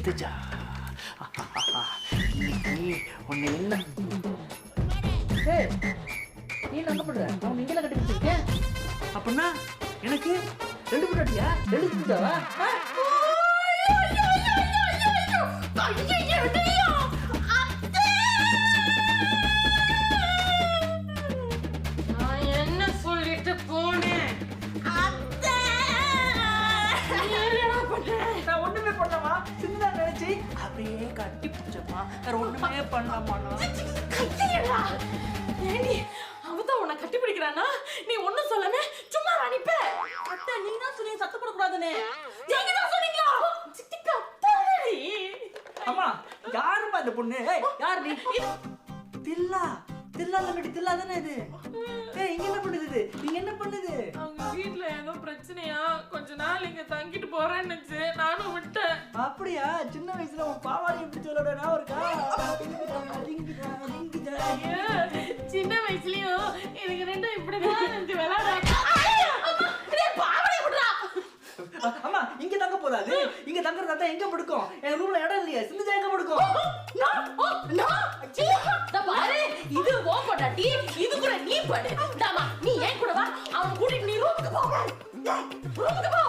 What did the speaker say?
சிந்துஜா உன்னை என்ன நீ என்ன பண்ற? அவன் நீங்கள கட்டி வச்சிருக்கேன் அப்படின்னா எனக்கு 2 பொண்டாட்டியா? 2 சிந்துஜாவா? நான் என்ன சொல்லிட்டு போனேன்? நான் ஒண்ணுமே பண்ணலாமா? சிந்துஜா நினைச்சு அப்படியே கட்டி பிடிச்சமா வேற ஒண்ணுமே பண்ணலாமா? ஏண்டி அவதான் உன்னை கட்டி பிடிக்கிறானா? நீ ஒண்ணும் சொல்லாம சும்மா அனுப்ப. அத்தை நீ தான் சொல்லி சத்தம் போட கூடாதுன்னு. நீங்க தான் சொன்னீங்களா? சித்திக்கு அத்தாடி. அம்மா யாருமா இந்த பொண்ணு? ஏய் யார் நீ? தில்லா தில்லா லங்கடி தில்லா தானே இது? ஏய் இங்க என்ன பண்ணுது இது? நீங்க என்ன பண்ணுது? அவங்க வீட்ல ஏதோ பிரச்சனையா கொஞ்ச நாள் இங்க தங்கிட்டு போறேன்னுச்சு. நானும் விட்டேன். அப்படியா? சின்ன வயசுல உன் பாவாடை எப்படி சொல்லோட நான் இருக்கா? சின்ன வயசுலயும் எனக்கு ரெண்டும் இப்படிதான் நினைச்சு விளையாடுறாங்க. அம்மா இங்க தங்க போதாது. இங்க தங்கறதா தான் எங்க படுக்கும்? என் ரூம்ல இடம் இல்லையா? சிந்துஜா எங்க படுக்கும்? இது ஓ பொண்டாட்டி, இது கூட நீ படு. தாமா நீ ஏன் கூட வா, அவன் கூட்டிட்டு நீ ரூமுக்கு போ. ரூமுக்கு போ.